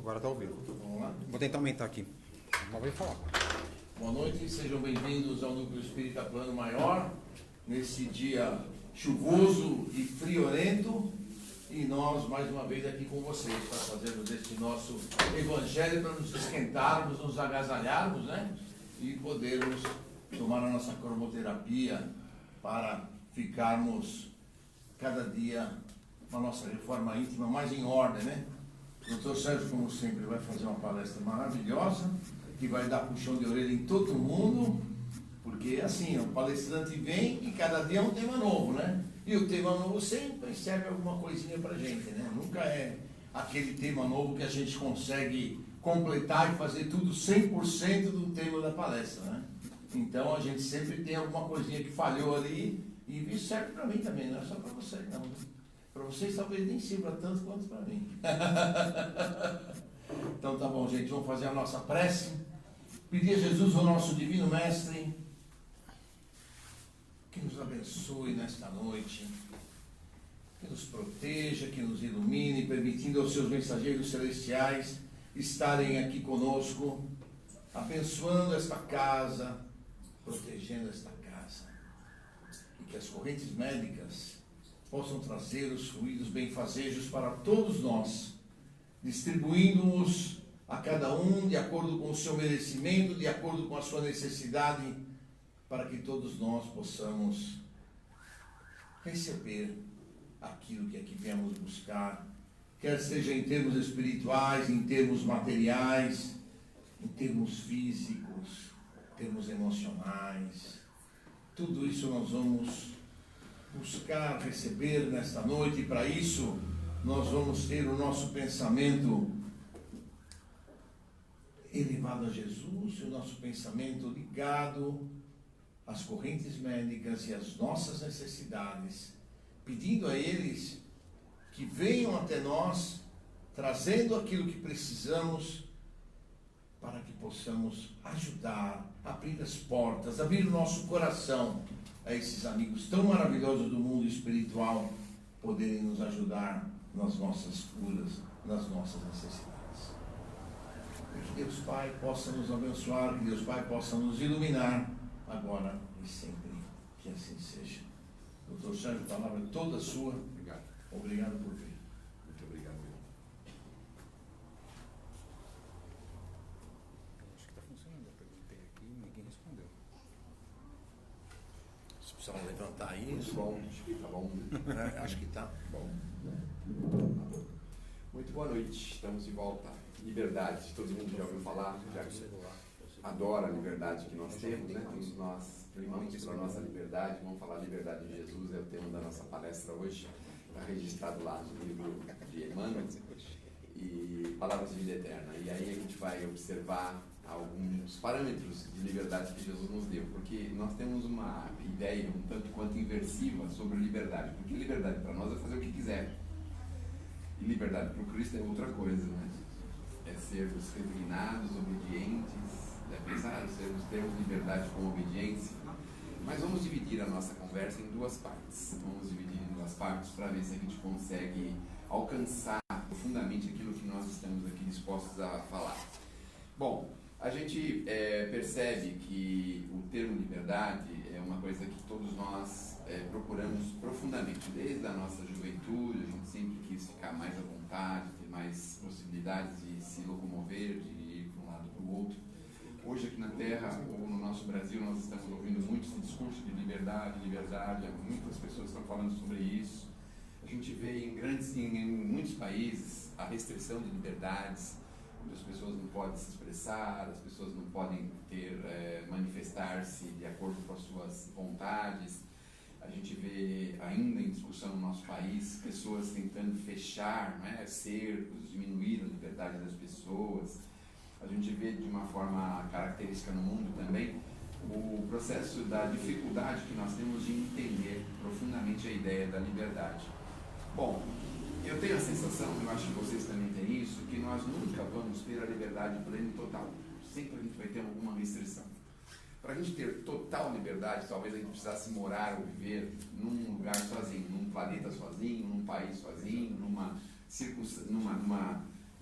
Agora tá ao vivo. Vamos lá? Vou tentar aumentar aqui. Mas vai falar. Boa noite, sejam bem-vindos ao Núcleo Espírita Plano Maior, nesse dia chuvoso e friorento, e nós mais uma vez aqui com vocês para fazermos este nosso evangelho, para nos esquentarmos, nos agasalharmos, né? E podermos tomar a nossa cromoterapia para ficarmos cada dia com a nossa reforma íntima mais em ordem, né? O doutor Sérgio, como sempre, vai fazer uma palestra maravilhosa, que vai dar puxão de orelha em todo mundo, porque assim, o palestrante vem e cada dia é um tema novo, né? E o tema novo sempre serve alguma coisinha pra gente, né? Nunca é aquele tema novo que a gente consegue completar e fazer tudo 100% do tema da palestra, né? Então a gente sempre tem alguma coisinha que falhou ali, e isso serve para mim também, não é só para você não, né? Para vocês talvez nem sirva tanto quanto para mim. Então tá bom, gente, vamos fazer a nossa prece. Pedir a Jesus, o nosso Divino Mestre, que nos abençoe nesta noite, que nos proteja, que nos ilumine, permitindo aos seus mensageiros celestiais estarem aqui conosco, abençoando esta casa, protegendo esta casa, e que as correntes médicas possam trazer os fluidos benfazejos para todos nós, distribuindo-os a cada um de acordo com o seu merecimento, de acordo com a sua necessidade, para que todos nós possamos receber aquilo que aqui viemos buscar, quer seja em termos espirituais, em termos materiais, em termos físicos, em termos emocionais. Tudo isso nós vamos buscar receber nesta noite, e para isso nós vamos ter o nosso pensamento elevado a Jesus, o nosso pensamento ligado às correntes médicas e às nossas necessidades, pedindo a eles que venham até nós, trazendo aquilo que precisamos, para que possamos ajudar, abrir as portas, abrir o nosso coração a esses amigos tão maravilhosos do mundo espiritual, poderem nos ajudar nas nossas curas, nas nossas necessidades. Que Deus Pai possa nos abençoar, que Deus Pai possa nos iluminar, agora e sempre, que assim seja. Doutor Sérgio, a palavra é toda sua. Obrigado. Obrigado por vir. Muito obrigado. Acho que está funcionando. Eu perguntei aqui e ninguém respondeu. Vocês precisam levantar Muito isso? bom, acho que tá bom. Acho que está. Bom. Muito boa noite, estamos de volta. Liberdade, todo mundo já ouviu falar, já adora a liberdade que nós temos, né? Todos nós primamos pela nossa liberdade, vamos falar liberdade de Jesus, é o tema da nossa palestra hoje, está registrado lá no livro de Emmanuel, e Palavras de Vida Eterna. E aí a gente vai observar alguns parâmetros de liberdade que Jesus nos deu, porque nós temos uma ideia um tanto quanto inversiva sobre liberdade, porque liberdade para nós é fazer o que quiser, e liberdade para o Cristo é outra coisa, né? É sermos resignados, obedientes, termos liberdade com obediência. Mas vamos dividir a nossa conversa em duas partes. Vamos dividir em duas partes para ver se a gente consegue alcançar profundamente aquilo que nós estamos aqui dispostos a falar. Bom, a gente percebe que o termo liberdade é uma coisa que todos nós procuramos profundamente. Desde a nossa juventude, a gente sempre quis ficar mais à vontade, ter mais possibilidades de se locomover, de ir para um lado para o outro. Hoje aqui na Terra, ou no nosso Brasil, nós estamos ouvindo muito esse discurso de liberdade, muitas pessoas estão falando sobre isso. A gente vê em muitos países a restrição de liberdades, onde as pessoas não podem se expressar, as pessoas não podem manifestar-se de acordo com as suas vontades. A gente vê ainda em discussão no nosso país pessoas tentando fechar, né, cercos, diminuir a liberdade das pessoas. A gente vê de uma forma característica no mundo também o processo da dificuldade que nós temos de entender profundamente a ideia da liberdade. Bom, eu tenho a sensação, eu acho que vocês também têm isso, que nós nunca vamos ter a liberdade plena e total. Sempre a gente vai ter alguma restrição. Para a gente ter total liberdade, talvez a gente precisasse morar ou viver num lugar sozinho, num planeta sozinho, num país sozinho, numa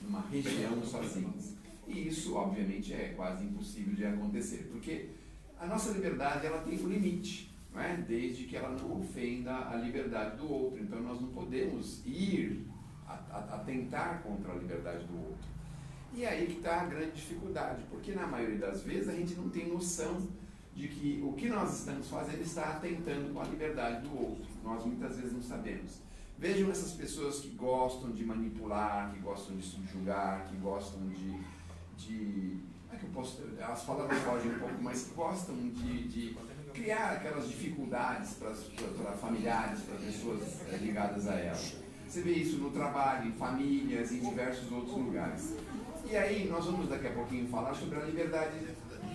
numa região sozinhos. E isso, obviamente, é quase impossível de acontecer, porque a nossa liberdade ela tem um limite, não é? Desde que ela não ofenda a liberdade do outro. Então nós não podemos ir atentar contra a liberdade do outro. E aí que está a grande dificuldade, porque na maioria das vezes a gente não tem noção de que o que nós estamos fazendo está atentando com a liberdade do outro. Nós muitas vezes não sabemos. Vejam essas pessoas que gostam de manipular, que gostam de subjugar, que gostam de como é que eu posso, as palavras fogem um pouco, mas que gostam de criar aquelas dificuldades para familiares, para pessoas ligadas a elas. Você vê isso no trabalho, em famílias, em diversos outros lugares. E aí nós vamos daqui a pouquinho falar sobre a liberdade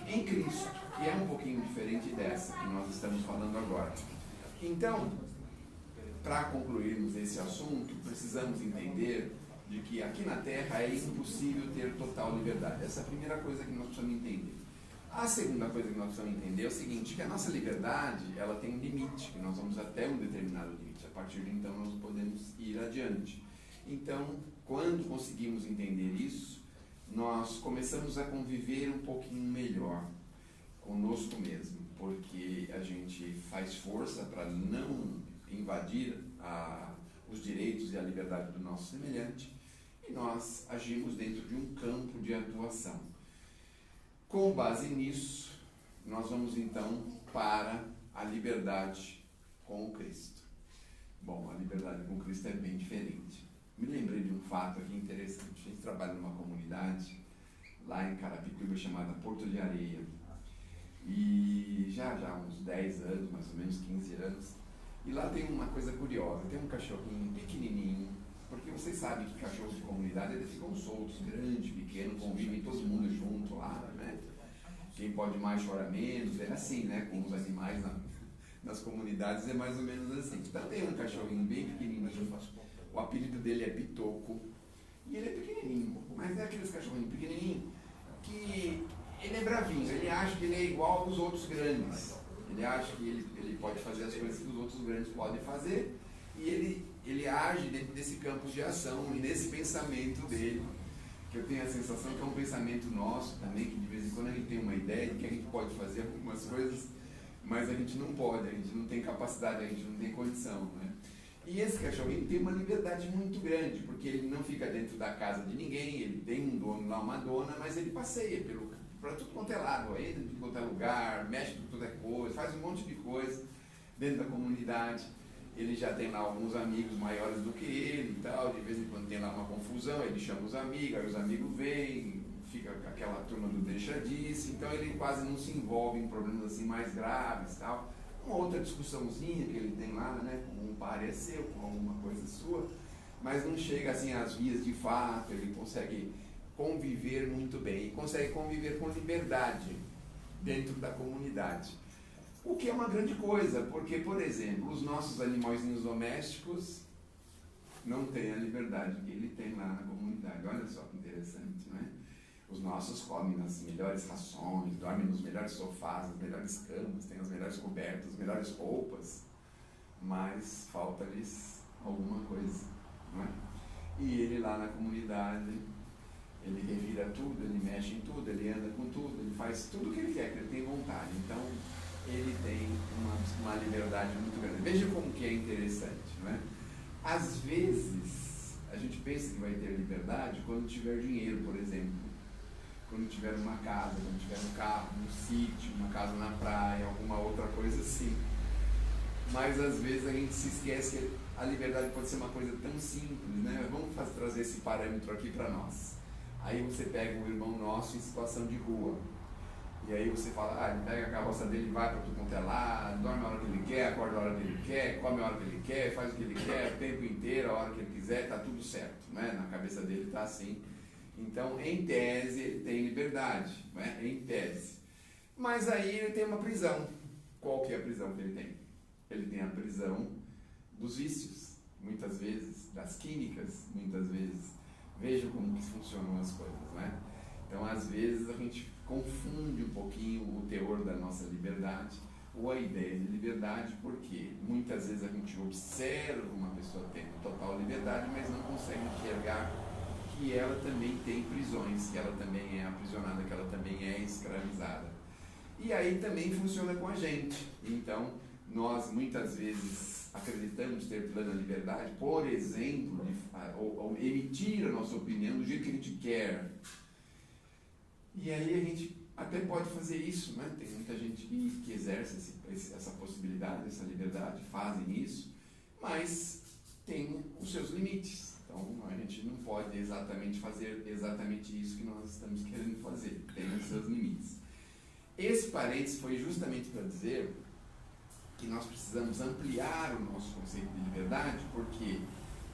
em Cristo, que é um pouquinho diferente dessa que nós estamos falando agora. Então, para concluirmos esse assunto, precisamos entender de que aqui na Terra é impossível ter total liberdade. Essa é a primeira coisa que nós precisamos entender. A segunda coisa que nós precisamos entender é o seguinte, que a nossa liberdade, ela tem um limite, que nós vamos até um determinado limite. A partir de então, nós podemos ir adiante. Então, quando conseguimos entender isso, nós começamos a conviver um pouquinho melhor conosco mesmo, porque a gente faz força para não invadir os direitos e a liberdade do nosso semelhante, e nós agimos dentro de um campo de atuação. Com base nisso, nós vamos então para a liberdade com Cristo. Bom, a liberdade com Cristo é bem diferente. Me lembrei de um fato aqui interessante. A gente trabalha numa comunidade lá em Carapicuíba chamada Porto de Areia. E já há uns 10 anos, mais ou menos 15 anos. E lá tem uma coisa curiosa, tem um cachorrinho pequenininho, porque vocês sabem que cachorros de comunidade eles ficam soltos, grande, pequeno, convivem todo mundo junto lá, né? Quem pode mais chora menos, é assim, né? Com os animais nas comunidades é mais ou menos assim. Então tem um cachorrinho bem pequenininho, o apelido dele é Pitoco, e ele é pequenininho, mas é aqueles cachorrinhos pequenininhos que ele é bravinho, ele acha que ele é igual aos outros grandes. Ele acha que ele pode fazer as coisas que os outros grandes podem fazer e ele age dentro desse campo de ação e nesse pensamento dele, que eu tenho a sensação que é um pensamento nosso também, que de vez em quando a gente tem uma ideia de que a gente pode fazer algumas coisas, mas a gente não pode, a gente não tem capacidade, a gente não tem condição, né? E esse cachorrinho tem uma liberdade muito grande, porque ele não fica dentro da casa de ninguém, ele tem um dono lá, uma dona, mas ele passeia para tudo quanto é lado, entra em tudo quanto é lugar, mexe em tudo é coisa, faz um monte de coisa dentro da comunidade. Ele já tem lá alguns amigos maiores do que ele e tal, de vez em quando tem lá uma confusão, ele chama os amigos, aí os amigos vêm, fica aquela turma do deixa disso, então ele quase não se envolve em problemas assim mais graves e tal. Uma outra discussãozinha que ele tem lá, né, com um parecer, com alguma coisa sua, mas não chega assim às vias de fato, ele consegue conviver muito bem, e consegue conviver com liberdade dentro da comunidade. O que é uma grande coisa, porque, por exemplo, os nossos animaizinhos domésticos não têm a liberdade que ele tem lá na comunidade. Olha só que interessante, não é? Os nossos comem nas melhores rações, dormem nos melhores sofás, nas melhores camas, têm as melhores cobertas, as melhores roupas, mas falta-lhes alguma coisa, não é? E ele lá na comunidade, ele revira tudo, ele mexe em tudo, ele anda com tudo, ele faz tudo o que ele quer, que ele tem vontade. Então, ele tem uma liberdade muito grande. Veja como que é interessante, não é? Às vezes, a gente pensa que vai ter liberdade quando tiver dinheiro, por exemplo. Quando tiver uma casa, quando tiver um carro, um sítio, uma casa na praia, alguma outra coisa assim. Mas às vezes a gente se esquece que a liberdade pode ser uma coisa tão simples, né? Vamos trazer esse parâmetro aqui para nós. Aí você pega um irmão nosso em situação de rua. E aí você fala, ele pega a carroça dele, vai para tudo quanto é lá, dorme a hora que ele quer, acorda a hora que ele quer, come a hora que ele quer, faz o que ele quer, o tempo inteiro, a hora que ele quiser, tá tudo certo, né? Na cabeça dele tá assim. Então, em tese, ele tem liberdade, né? Em tese. Mas aí ele tem uma prisão. Qual que é a prisão que ele tem? Ele tem a prisão dos vícios, muitas vezes, das químicas, muitas vezes. Vejam como que funcionam as coisas, né? Então, às vezes, a gente confunde um pouquinho o teor da nossa liberdade ou a ideia de liberdade, porque muitas vezes a gente observa uma pessoa tendo total liberdade, mas não consegue enxergar que que ela também tem prisões, que ela também é aprisionada, que ela também é escravizada. E aí também funciona com a gente. Então, nós muitas vezes acreditamos ter plena liberdade, por exemplo, ou emitir a nossa opinião do jeito que a gente quer. E aí a gente até pode fazer isso, né? Tem muita gente que exerce essa possibilidade, essa liberdade, fazem isso, mas tem os seus limites. Então a gente não pode exatamente fazer exatamente isso que nós estamos querendo fazer, tem os seus limites. Esse parênteses foi justamente para dizer que nós precisamos ampliar o nosso conceito de liberdade, porque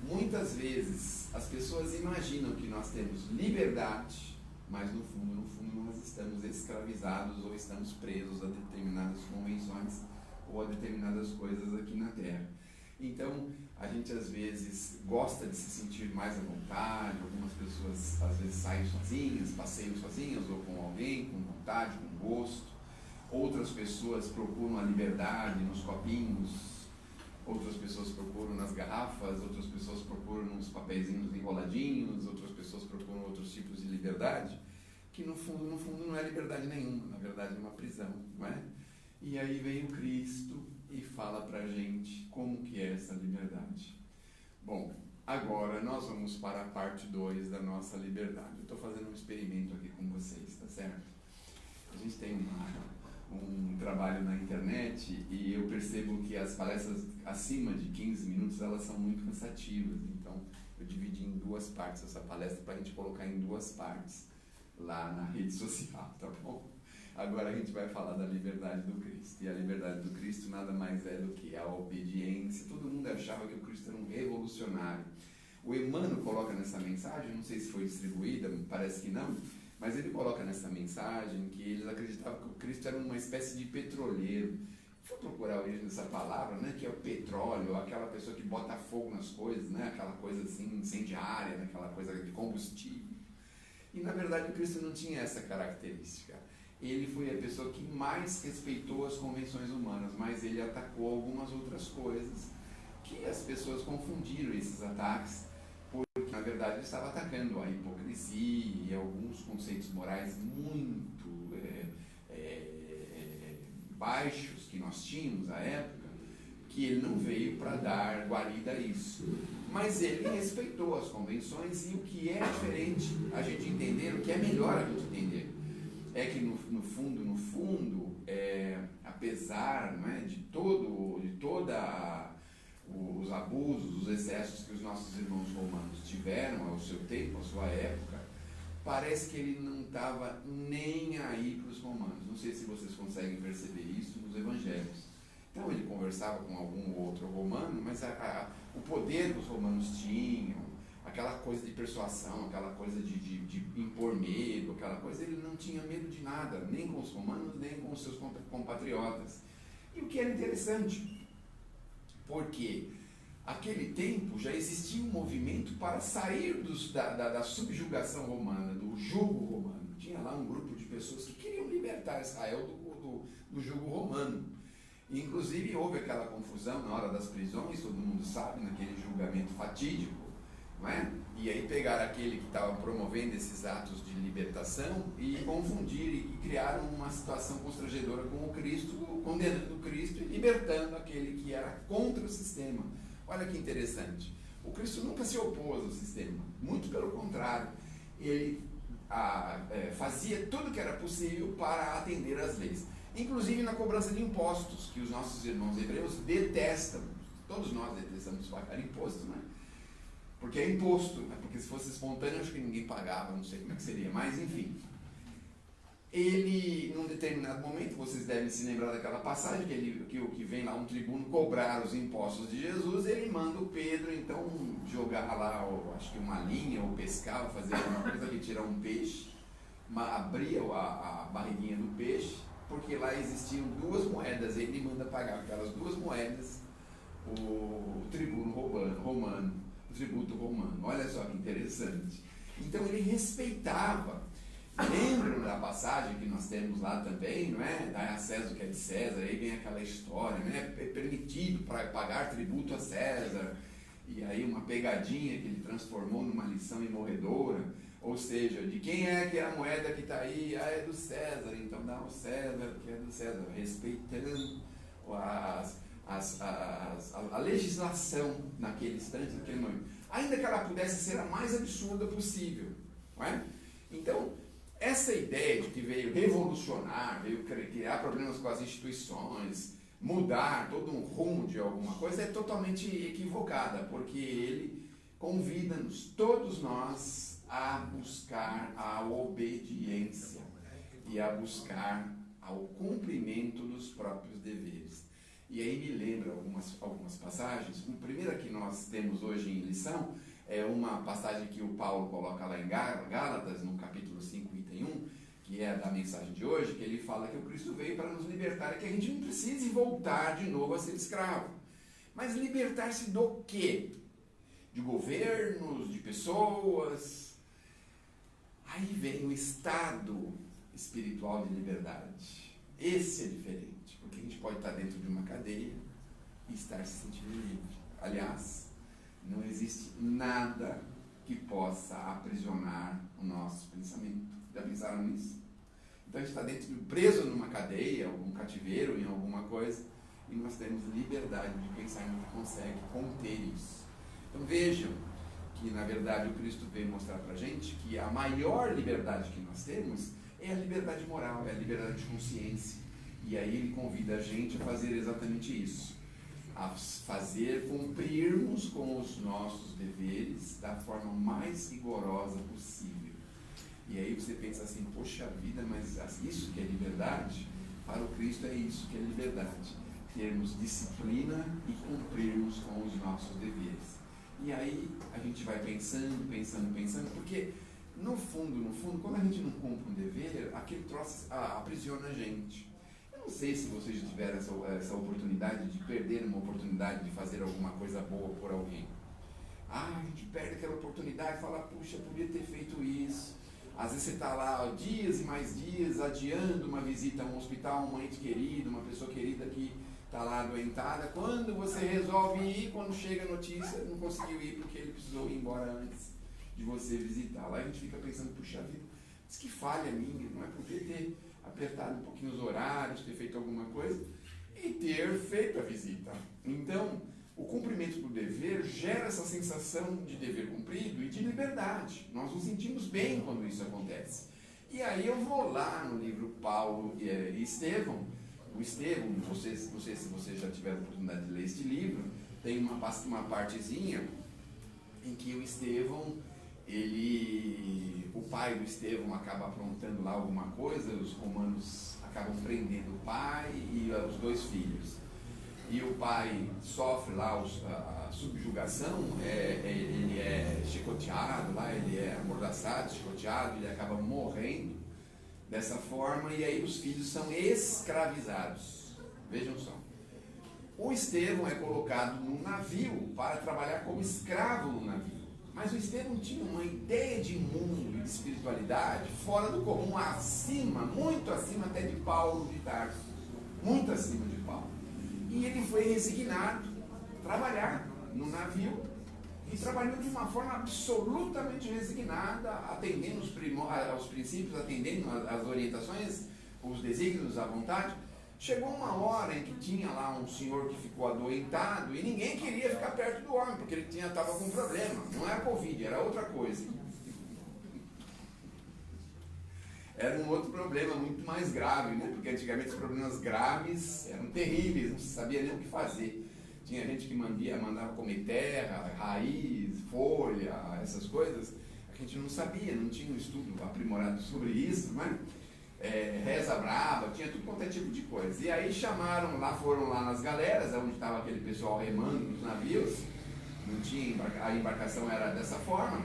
muitas vezes as pessoas imaginam que nós temos liberdade, mas no fundo nós estamos escravizados ou estamos presos a determinadas convenções ou a determinadas coisas aqui na Terra. Então, a gente às vezes gosta de se sentir mais à vontade, algumas pessoas às vezes saem sozinhas, passeiam sozinhas ou com alguém, com vontade, com gosto. Outras pessoas procuram a liberdade nos copinhos, outras pessoas procuram nas garrafas, outras pessoas procuram nos papeizinhos enroladinhos, outras pessoas procuram outros tipos de liberdade, que no fundo não é liberdade nenhuma, na verdade é uma prisão, não é? E aí vem o Cristo e fala pra gente como que é essa liberdade. Bom, agora nós vamos para a parte 2 da nossa liberdade. Eu estou fazendo um experimento aqui com vocês, tá certo? A gente tem um trabalho na internet e eu percebo que as palestras acima de 15 minutos elas são muito cansativas, então eu dividi em 2 partes essa palestra para a gente colocar em 2 partes lá na rede social, tá bom? Agora a gente vai falar da liberdade do Cristo, e a liberdade do Cristo nada mais é do que a obediência. Todo mundo achava que o Cristo era um revolucionário. O Emmanuel coloca nessa mensagem, não sei se foi distribuída, parece que não, mas ele coloca nessa mensagem que eles acreditavam que o Cristo era uma espécie de petroleiro. Fui procurar a origem dessa palavra, né, que é o petróleo, aquela pessoa que bota fogo nas coisas, né, aquela coisa assim incendiária, né, aquela coisa de combustível. E na verdade o Cristo não tinha essa característica. Ele foi a pessoa que mais respeitou as convenções humanas, mas ele atacou algumas outras coisas que as pessoas confundiram esses ataques, porque na verdade ele estava atacando a hipocrisia e alguns conceitos morais muito baixos que nós tínhamos à época, que ele não veio para dar guarida a isso. Mas ele respeitou as convenções, e o que é diferente a gente entender, o que é melhor a gente entender, é que no fundo, apesar, né, de toda os abusos, os excessos que os nossos irmãos romanos tiveram ao seu tempo, à sua época, parece que ele não estava nem aí para os romanos. Não sei se vocês conseguem perceber isso nos evangelhos. Então ele conversava com algum outro romano, mas o poder que os romanos tinham, aquela coisa de persuasão, aquela coisa de impor medo, aquela coisa, ele não tinha medo de nada, nem com os romanos, nem com os seus compatriotas. E o que era interessante, porque naquele tempo já existia um movimento para sair da subjugação romana, do jugo romano. Tinha lá um grupo de pessoas que queriam libertar Israel do jugo romano. E, inclusive, houve aquela confusão na hora das prisões, todo mundo sabe, naquele julgamento fatídico, não é? E aí pegaram aquele que estava promovendo esses atos de libertação e confundiram e criaram uma situação constrangedora com o Cristo, condenando o Cristo e libertando aquele que era contra o sistema. Olha que interessante. O Cristo nunca se opôs ao sistema, muito pelo contrário. Ele fazia tudo o que era possível para atender às leis. Inclusive na cobrança de impostos, que os nossos irmãos hebreus detestam. Todos nós detestamos pagar imposto, né? Porque é imposto, né? Porque se fosse espontâneo, acho que ninguém pagava, não sei como é que seria, mas enfim. Ele, num determinado momento, vocês devem se lembrar daquela passagem, que vem lá um tribuno cobrar os impostos de Jesus, ele manda o Pedro, então, jogar lá, acho que uma linha, ou pescar, ou fazer alguma coisa, retirar um peixe, abrir a barriguinha do peixe, porque lá existiam 2 moedas, ele manda pagar aquelas 2 moedas o tribuno romano, o tributo romano. Olha só que interessante. Então ele respeitava. Lembram da passagem que nós temos lá também, não é? Dá a César o que é de César, aí vem aquela história, né? É permitido para pagar tributo a César. e aí uma pegadinha que ele transformou numa lição imorredora, ou seja, de quem é que é a moeda que está aí? Ah, é do César, então dá ao César, que é do César, respeitando a legislação naquele instante, naquele momento, ainda que ela pudesse ser a mais absurda possível, não é? Então, essa ideia de que veio revolucionar, veio criar problemas com as instituições, mudar todo um rumo de alguma coisa, é totalmente equivocada, porque ele convida-nos, todos nós, a buscar a obediência e a buscar ao cumprimento dos próprios deveres. E aí me lembra algumas passagens. A primeira que nós temos hoje em lição é uma passagem que o Paulo coloca lá em Gálatas, no capítulo 5, item 1, que é da mensagem de hoje, que ele fala que o Cristo veio para nos libertar e que a gente não precise voltar de novo a ser escravo. Mas libertar-se do quê? De governos, de pessoas. Aí vem o estado espiritual de liberdade. Esse é diferente, porque a gente pode estar dentro de uma cadeia e estar se sentindo livre. Aliás, não existe nada que possa aprisionar o nosso pensamento. Já pensaram nisso? Então a gente está preso numa cadeia, algum cativeiro, em alguma coisa, e nós temos liberdade de pensar no que consegue conter isso. Então vejam que, na verdade, o Cristo veio mostrar para a gente que a maior liberdade que nós temos é a liberdade moral, é a liberdade de consciência. E aí ele convida a gente a fazer exatamente isso, a fazer cumprirmos com os nossos deveres da forma mais rigorosa possível. E aí você pensa assim, poxa vida, mas isso que é liberdade? Para o Cristo é isso que é liberdade. Termos disciplina e cumprirmos com os nossos deveres. E aí a gente vai pensando, porque no fundo, quando a gente não cumpre um dever, aquele troço aprisiona a gente. Eu não sei se vocês já tiveram essa oportunidade de perder uma oportunidade de fazer alguma coisa boa por alguém. A gente perde aquela oportunidade e fala, puxa, podia ter feito isso. Às vezes você está lá dias e mais dias adiando uma visita a um hospital, um ente querido, uma pessoa querida que está lá adoentada. Quando você resolve ir, quando chega a notícia, não conseguiu ir porque ele precisou ir embora antes de você visitar. Lá a gente fica pensando, puxa vida, mas que falha minha, não é poder ter apertado um pouquinho os horários, ter feito alguma coisa e ter feito a visita. Então, o cumprimento do dever gera essa sensação de dever cumprido e de liberdade. Nós nos sentimos bem quando isso acontece. E aí eu vou lá no livro Paulo e Estevão. O Estevão, não sei se vocês já tiveram a oportunidade de ler este livro, tem uma partezinha em que o Estevão, o pai do Estevão acaba aprontando lá alguma coisa, os romanos acabam prendendo o pai e os dois filhos. E o pai sofre lá a subjugação, ele é chicoteado lá, ele é amordaçado, chicoteado, ele acaba morrendo dessa forma, e aí os filhos são escravizados. Vejam só. O Estevão é colocado num navio para trabalhar como escravo no navio. Mas o Estevão tinha uma ideia de mundo e de espiritualidade fora do comum, muito acima até de Paulo de Tarso. Muito acima de Paulo. E ele foi resignado a trabalhar no navio e trabalhou de uma forma absolutamente resignada, atendendo aos princípios, atendendo às orientações, os desígnios, à vontade. Chegou uma hora em que tinha lá um senhor que ficou adoentado e ninguém queria ficar perto do homem, porque ele estava com um problema. Não era Covid, era outra coisa. Era um outro problema muito mais grave, né? Porque antigamente os problemas graves eram terríveis, não se sabia nem o que fazer. Tinha gente que mandava comer terra, raiz, folha, essas coisas. A gente não sabia, não tinha um estudo aprimorado sobre isso, né? Reza brava, tinha tudo quanto é tipo de coisa. E aí foram lá nas galeras, onde estava aquele pessoal remando nos navios, não tinha a embarcação era dessa forma.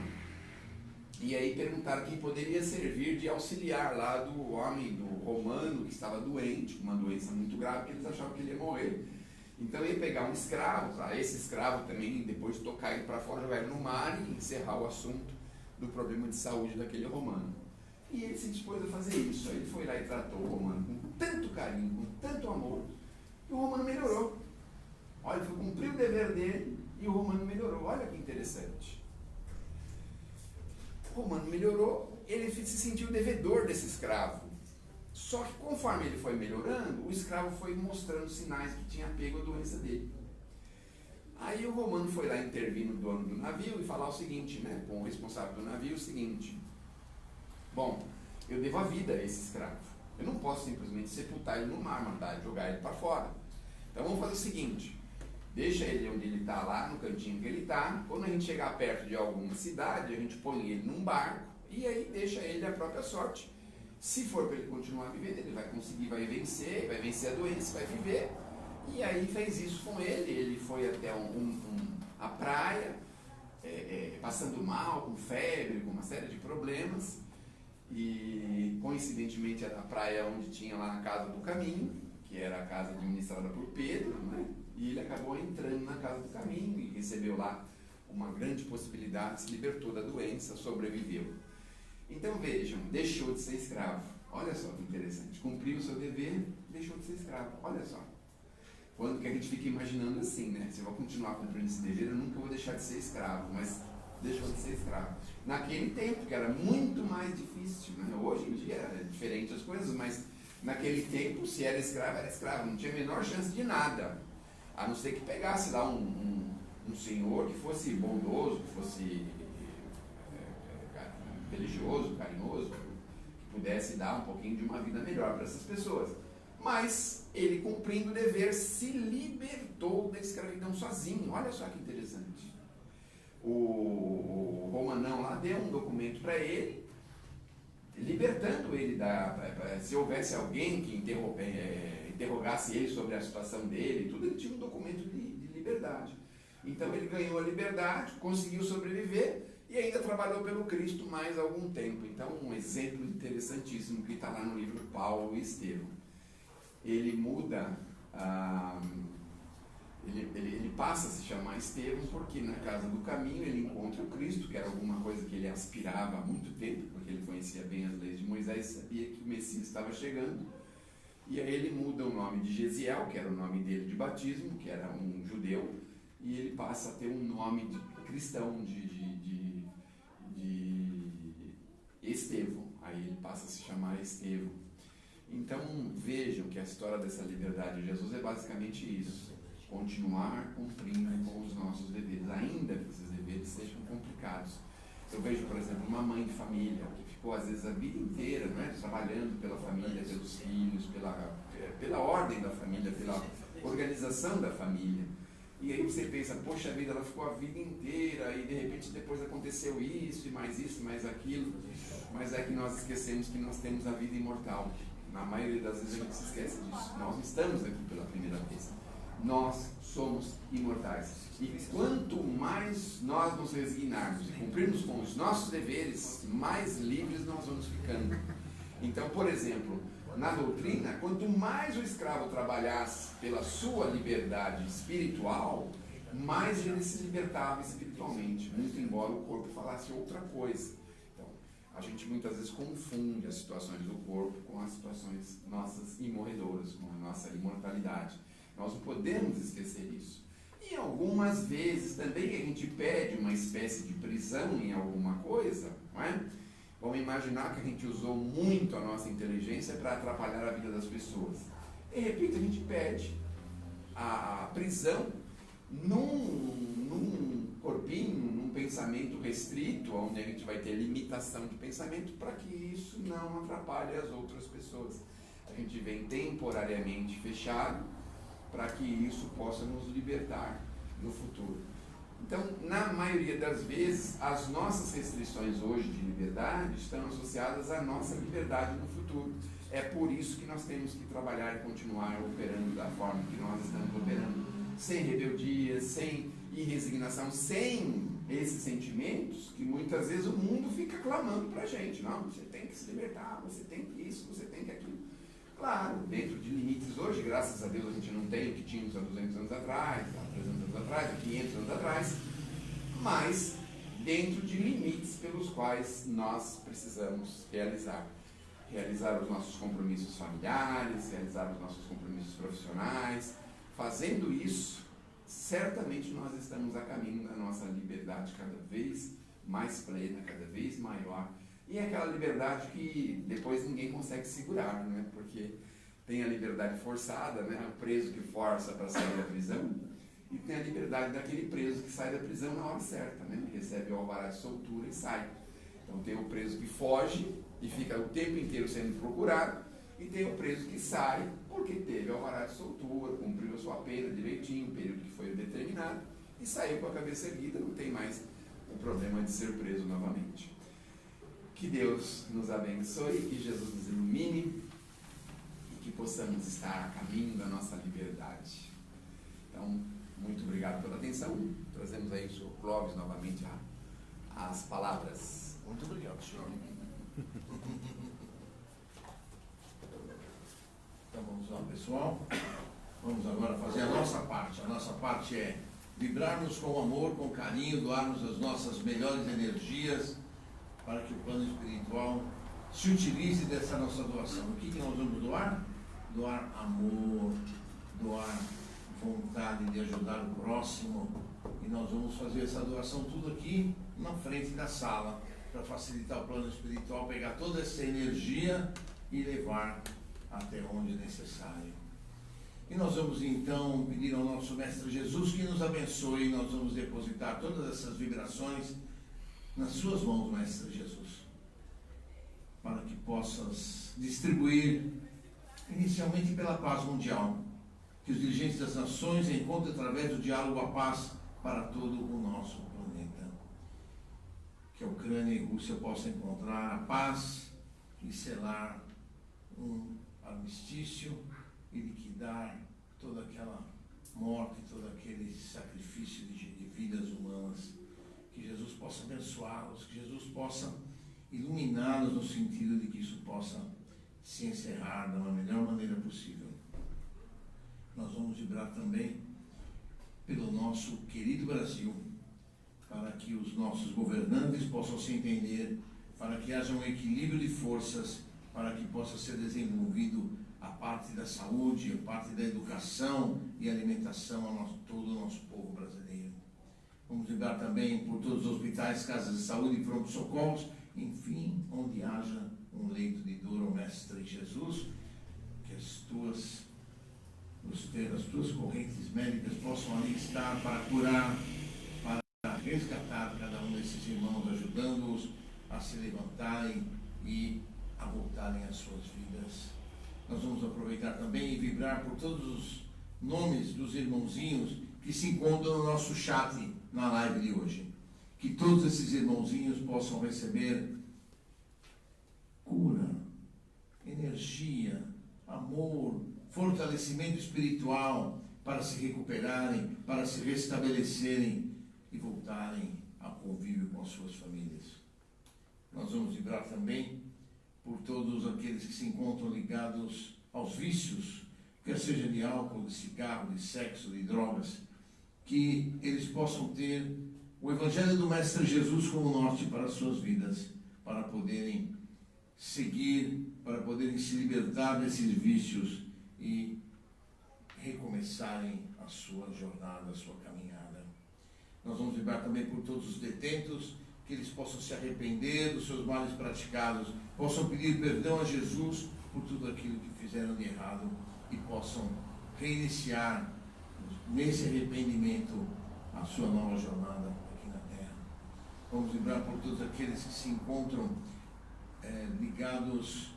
E aí perguntaram quem poderia servir de auxiliar lá do homem, do romano, que estava doente, com uma doença muito grave, que eles achavam que ele ia morrer. Então ia pegar um escravo, para esse escravo também depois tocar ele para fora, jogar ele no mar e encerrar o assunto do problema de saúde daquele romano. E ele se dispôs a fazer isso. Aí ele foi lá e tratou o romano com tanto carinho, com tanto amor, que o romano melhorou. Olha, ele foi cumprir o dever dele e o romano melhorou. Olha que interessante. O romano melhorou, ele se sentiu devedor desse escravo. Só que conforme ele foi melhorando, o escravo foi mostrando sinais que tinha pego a doença dele. Aí o romano foi lá intervir no dono do navio e falar o seguinte, né, com o responsável do navio, o seguinte: bom, eu devo a vida a esse escravo. Eu não posso simplesmente sepultar ele no mar, mandar jogar ele para fora. Então vamos fazer o seguinte: deixa ele onde ele está, lá no cantinho que ele está. Quando a gente chegar perto de alguma cidade, a gente põe ele num barco e aí deixa ele à própria sorte. Se for para ele continuar vivendo, ele vai conseguir, vai vencer a doença, vai viver. E aí fez isso com ele. Ele foi até a praia, passando mal, com febre, com uma série de problemas. E coincidentemente a praia onde tinha lá a casa do caminho, que era a casa administrada por Pedro, né? E ele acabou entrando na casa do caminho e recebeu lá uma grande possibilidade, se libertou da doença, sobreviveu. Então vejam, deixou de ser escravo. Olha só que interessante. Cumpriu o seu dever, deixou de ser escravo. Olha só. Quando que a gente fica imaginando assim, né? Se eu vou continuar cumprindo esse dever, eu nunca vou deixar de ser escravo, mas deixou de ser escravo. Naquele tempo, que era muito mais difícil, né? Hoje em dia é diferente as coisas, mas naquele tempo, se era escravo, não tinha a menor chance de nada. A não ser que pegasse lá um senhor que fosse bondoso, que fosse religioso, carinhoso, que pudesse dar um pouquinho de uma vida melhor para essas pessoas. Mas ele, cumprindo o dever, se libertou da escravidão sozinho. Olha só que interessante. O romanão lá deu um documento para ele, libertando ele se houvesse alguém que interrogasse ele sobre a situação dele, tudo, ele tinha um documento de liberdade. Então ele ganhou a liberdade, conseguiu sobreviver e ainda trabalhou pelo Cristo mais algum tempo. Então, um exemplo interessantíssimo que está lá no livro Paulo e Estevão. Ele muda, ele passa a se chamar Estevão porque na casa do caminho ele encontra o Cristo, que era alguma coisa que ele aspirava há muito tempo, porque ele conhecia bem as leis de Moisés e sabia que o Messias estava chegando. E aí ele muda o nome de Gesiel, que era o nome dele de batismo, que era um judeu, e ele passa a ter um nome de cristão, de Estevão. Aí ele passa a se chamar Estevão. Então vejam que a história dessa liberdade de Jesus é basicamente isso: continuar cumprindo com os nossos deveres, ainda que esses deveres sejam complicados. Eu vejo, por exemplo, uma mãe de família que ficou às vezes a vida inteira, né, trabalhando pela família, pelos filhos, pela ordem da família, pela organização da família. E aí você pensa, poxa vida, ela ficou a vida inteira e de repente depois aconteceu isso, mais aquilo. Mas é que nós esquecemos que nós temos a vida imortal. Na maioria das vezes a gente se esquece disso. Nós estamos aqui pela primeira vez. Nós somos imortais. E quanto mais nós nos resignarmos e cumprirmos com os nossos deveres, mais livres nós vamos ficando. Então, por exemplo, na doutrina, quanto mais o escravo trabalhasse pela sua liberdade espiritual, mais ele se libertava espiritualmente, muito embora o corpo falasse outra coisa. Então, a gente muitas vezes confunde as situações do corpo com as situações nossas imorredoras, com a nossa imortalidade. Nós não podemos esquecer isso. E algumas vezes também a gente pede uma espécie de prisão em alguma coisa, não é? Vamos imaginar que a gente usou muito a nossa inteligência para atrapalhar a vida das pessoas. De repente a gente pede a prisão num corpinho, num pensamento restrito, onde a gente vai ter limitação de pensamento, para que isso não atrapalhe as outras pessoas. A gente vem temporariamente fechado para que isso possa nos libertar no futuro. Então, na maioria das vezes, as nossas restrições hoje de liberdade estão associadas à nossa liberdade no futuro. É por isso que nós temos que trabalhar e continuar operando da forma que nós estamos operando, sem rebeldia, sem irresignação, sem esses sentimentos que muitas vezes o mundo fica clamando para a gente. Não, você tem que se libertar, você tem que isso, você tem que aquilo. Claro, dentro de limites hoje, graças a Deus a gente não tem o que tínhamos há 200 anos atrás, há 300 anos atrás, há 500 anos atrás, mas dentro de limites pelos quais nós precisamos realizar os nossos compromissos familiares, realizar os nossos compromissos profissionais. Fazendo isso, certamente nós estamos a caminho da nossa liberdade cada vez mais plena, cada vez maior. E é aquela liberdade que depois ninguém consegue segurar, né? Porque tem a liberdade forçada, né? O preso que força para sair da prisão, e tem a liberdade daquele preso que sai da prisão na hora certa, né? Recebe o alvará de soltura e sai. Então tem o preso que foge e fica o tempo inteiro sendo procurado, e tem o preso que sai porque teve alvará de soltura, cumpriu a sua pena direitinho, o período que foi determinado, e saiu com a cabeça erguida, não tem mais o problema de ser preso novamente. Que Deus nos abençoe, que Jesus nos ilumine e que possamos estar a caminho da nossa liberdade. Então, muito obrigado pela atenção. Trazemos aí o senhor Clóvis novamente as palavras. Muito obrigado, senhor. Então vamos lá, pessoal. Vamos agora fazer a nossa parte. A nossa parte é vibrarmos com amor, com carinho, doarmos as nossas melhores energias para que o plano espiritual se utilize dessa nossa doação. O que nós vamos doar? Doar amor, doar vontade de ajudar o próximo. E nós vamos fazer essa doação tudo aqui na frente da sala, para facilitar o plano espiritual, pegar toda essa energia e levar até onde é necessário. E nós vamos então pedir ao nosso Mestre Jesus que nos abençoe. Nós vamos depositar todas essas vibrações nas suas mãos, Mestre Jesus, para que possas distribuir inicialmente pela paz mundial, que os dirigentes das nações encontrem através do diálogo a paz para todo o nosso planeta. Que a Ucrânia e a Rússia possam encontrar a paz e selar um armistício e liquidar toda aquela morte, todo aquele sacrifício de vidas humanas. Que Jesus possa abençoá-los, que Jesus possa iluminá-los no sentido de que isso possa se encerrar da melhor maneira possível. Nós vamos vibrar também pelo nosso querido Brasil, para que os nossos governantes possam se entender, para que haja um equilíbrio de forças, para que possa ser desenvolvido a parte da saúde, a parte da educação e alimentação a todo o nosso povo brasileiro. Vamos vibrar também por todos os hospitais, casas de saúde e pronto-socorros, enfim, onde haja um leito de dor, ó Mestre Jesus, que as tuas correntes médicas possam ali estar para curar, para resgatar cada um desses irmãos, ajudando-os a se levantarem e a voltarem às suas vidas. Nós vamos aproveitar também e vibrar por todos os nomes dos irmãozinhos que se encontram no nosso chat na live de hoje. Que todos esses irmãozinhos possam receber cura, energia, amor, fortalecimento espiritual para se recuperarem, para se restabelecerem e voltarem ao convívio com as suas famílias. Nós vamos vibrar também por todos aqueles que se encontram ligados aos vícios, quer seja de álcool, de cigarro, de sexo, de drogas, que eles possam ter o Evangelho do Mestre Jesus como norte para as suas vidas, para poderem seguir, para poderem se libertar desses vícios e recomeçarem a sua jornada, a sua caminhada. Nós vamos vibrar também por todos os detentos, que eles possam se arrepender dos seus males praticados, possam pedir perdão a Jesus por tudo aquilo que fizeram de errado e possam reiniciar nesse arrependimento a sua nova jornada aqui na Terra. Vamos vibrar por todos aqueles que se encontram ligados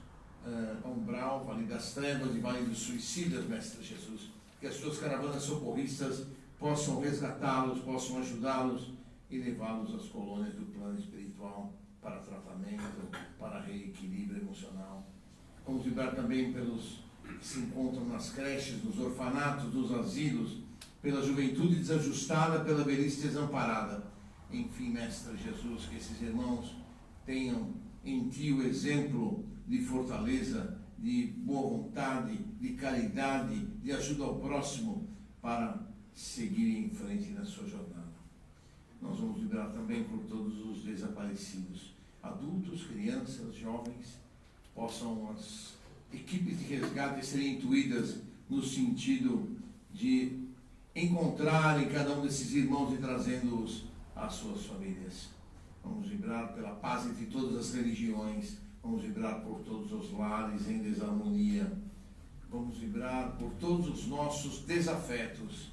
ao umbral, Vale das Trevas e Vale dos Suicidas, Mestre Jesus, que as suas caravanas socorristas possam resgatá-los, possam ajudá-los e levá-los às colônias do plano espiritual para tratamento, para reequilíbrio emocional. Vamos vibrar também pelos que se encontram nas creches, nos orfanatos, nos asilos, pela juventude desajustada, pela velhice desamparada. Enfim, Mestre Jesus, que esses irmãos tenham em Ti o exemplo de fortaleza, de boa vontade, de caridade, de ajuda ao próximo, para seguirem em frente na sua jornada. Nós vamos vibrar também por todos os desaparecidos, adultos, crianças, jovens, possam as equipes de resgate serem intuídas no sentido de encontrar em cada um desses irmãos e trazendo-os às suas famílias. Vamos vibrar pela paz entre todas as religiões. Vamos vibrar por todos os lares em desarmonia. Vamos vibrar por todos os nossos desafetos.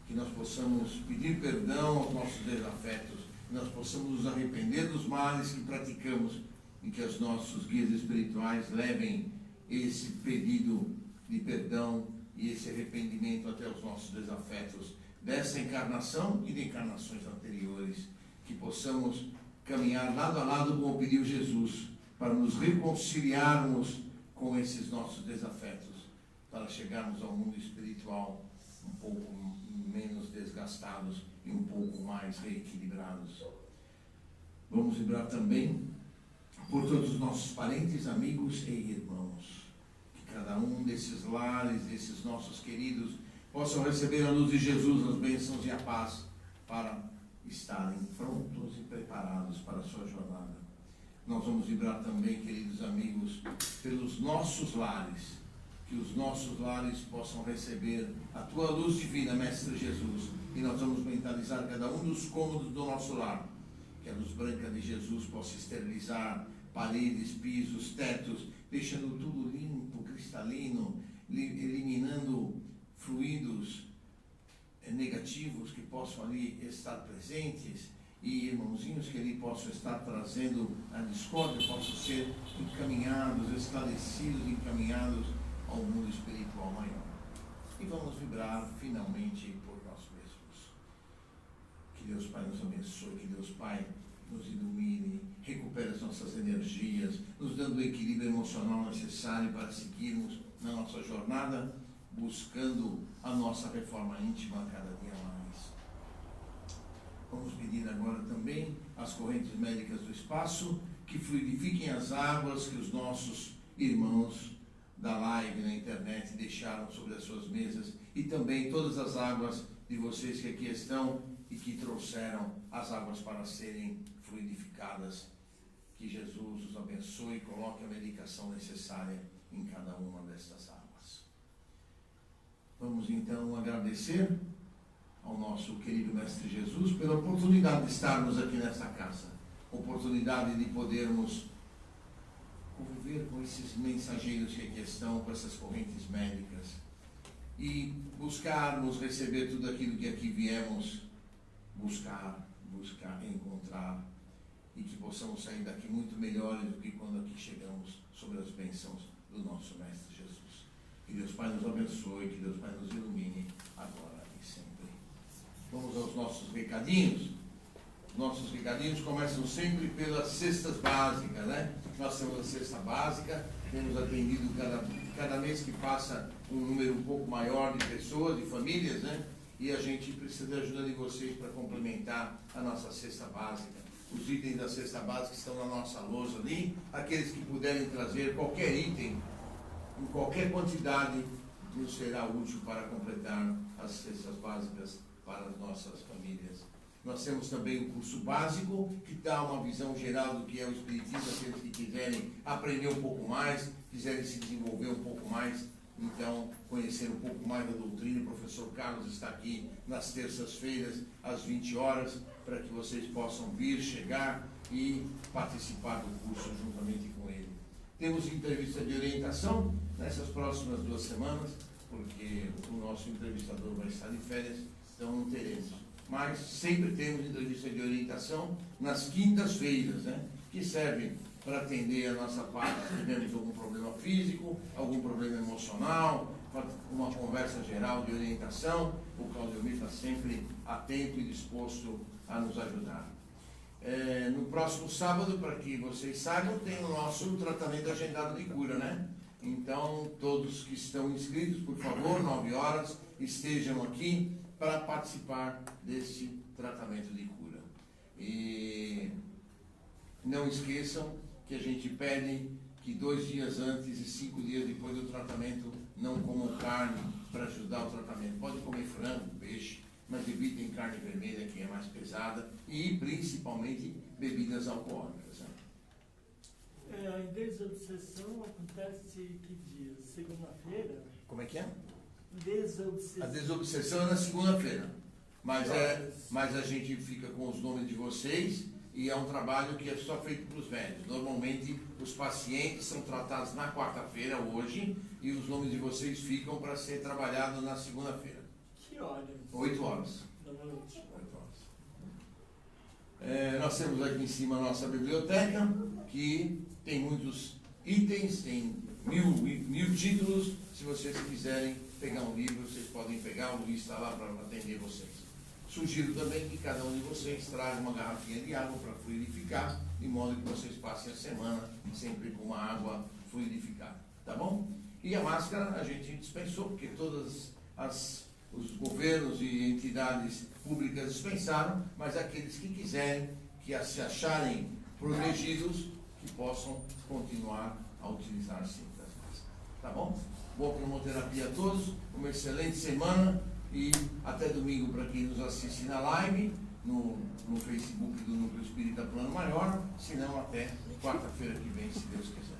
Que nós possamos pedir perdão aos nossos desafetos. Que nós possamos nos arrepender dos males que praticamos. E que os nossos guias espirituais levem esse pedido de perdão e esse arrependimento até os nossos desafetos dessa encarnação e de encarnações anteriores. Que possamos caminhar lado a lado como pediu Jesus, para nos reconciliarmos com esses nossos desafetos, para chegarmos ao mundo espiritual um pouco menos desgastados e um pouco mais reequilibrados. Vamos vibrar também por todos os nossos parentes, amigos e irmãos. Que cada um desses lares, desses nossos queridos, possam receber a luz de Jesus, as bênçãos e a paz, para estarem prontos e preparados para a sua jornada. Nós vamos vibrar também, queridos amigos, pelos nossos lares. Que os nossos lares possam receber a tua luz divina, Mestre Jesus. E nós vamos mentalizar cada um dos cômodos do nosso lar. Que a luz branca de Jesus possa esterilizar paredes, pisos, tetos, deixando tudo limpo, cristalino, eliminando fluidos negativos que possam ali estar presentes, e irmãozinhos que ali possam estar trazendo a discórdia, possam ser encaminhados, esclarecidos, encaminhados ao mundo espiritual maior. E vamos vibrar finalmente por nós mesmos. Que Deus Pai nos abençoe, que Deus Pai nos ilumine, recupere as nossas energias, nos dando o equilíbrio emocional necessário para seguirmos na nossa jornada, buscando a nossa reforma íntima cada dia mais. Vamos pedir agora também às correntes médicas do espaço que fluidifiquem as águas que os nossos irmãos da live na internet deixaram sobre as suas mesas, e também todas as águas de vocês que aqui estão e que trouxeram as águas para serem fluidificadas. Que Jesus os abençoe e coloque a medicação necessária em cada uma destas águas. Vamos então agradecer ao nosso querido Mestre Jesus pela oportunidade de estarmos aqui nesta casa, oportunidade de podermos conviver com esses mensageiros que aqui estão, com essas correntes médicas, e buscarmos receber tudo aquilo que aqui viemos buscar, encontrar, e que possamos sair daqui muito melhores do que quando aqui chegamos, sobre as bênçãos do nosso Mestre Jesus. Que Deus Pai nos abençoe, que Deus Pai nos ilumine agora e sempre. Vamos aos nossos recadinhos. Nossos recadinhos começam sempre pelas cestas básicas, né? Nós temos a cesta básica, temos atendido cada mês que passa um número um pouco maior de pessoas, de famílias, né? E a gente precisa da ajuda de vocês para complementar a nossa cesta básica. Os itens da cesta básica estão na nossa lousa ali. Aqueles que puderem trazer qualquer item, em qualquer quantidade, nos será útil para completar as cestas básicas para as nossas famílias. Nós temos também um curso básico, que dá uma visão geral do que é o Espiritismo, aqueles que quiserem aprender um pouco mais, quiserem se desenvolver um pouco mais, então conhecer um pouco mais da doutrina. O professor Carlos está aqui nas terças-feiras, às 20 horas, para que vocês possam vir, chegar e participar do curso juntamente com ele. Temos entrevista de orientação nessas próximas 2 semanas, porque o nosso entrevistador vai estar de férias, então não teremos. Mas sempre temos entrevista de orientação nas quintas-feiras, né? Que servem para atender a nossa parte. Se tivermos algum problema físico, algum problema emocional, uma conversa geral de orientação, o Claudiomir está sempre atento e disposto a nos ajudar. No próximo sábado, para que vocês saibam, tem o nosso tratamento agendado de cura, né? Então, todos que estão inscritos, por favor, 9 horas, estejam aqui para participar desse tratamento de cura. E não esqueçam que a gente pede que 2 dias antes e 5 dias depois do tratamento não comam carne para ajudar o tratamento. Pode comer frango, peixe, mas evitem carne vermelha, que é mais pesada, e principalmente bebidas alcoólicas. A desobsessão acontece que dia? Segunda-feira? Como é que é? Desobsessão. A desobsessão é na segunda-feira. Mas a gente fica com os nomes de vocês e é um trabalho que é só feito para os velhos. Normalmente os pacientes são tratados na quarta-feira, hoje, e os nomes de vocês ficam para ser trabalhado na segunda-feira. Que hora? 8 horas. Da noite. 8 horas. Nós temos aqui em cima a nossa biblioteca, que tem muitos itens, tem mil títulos. Se vocês quiserem pegar um livro, vocês podem pegar, o Luiz está lá para atender vocês. Sugiro também que cada um de vocês traga uma garrafinha de água para fluidificar, de modo que vocês passem a semana sempre com uma água fluidificada, tá bom? E a máscara a gente dispensou, porque todos os governos e entidades públicas dispensaram, mas aqueles que quiserem, que se acharem protegidos, que possam continuar a utilizar sempre as máscaras, tá bom? Boa cromoterapia a todos, uma excelente semana e até domingo para quem nos assiste na live, no Facebook do Núcleo Espírita Plano Maior, se não até quarta-feira que vem, se Deus quiser.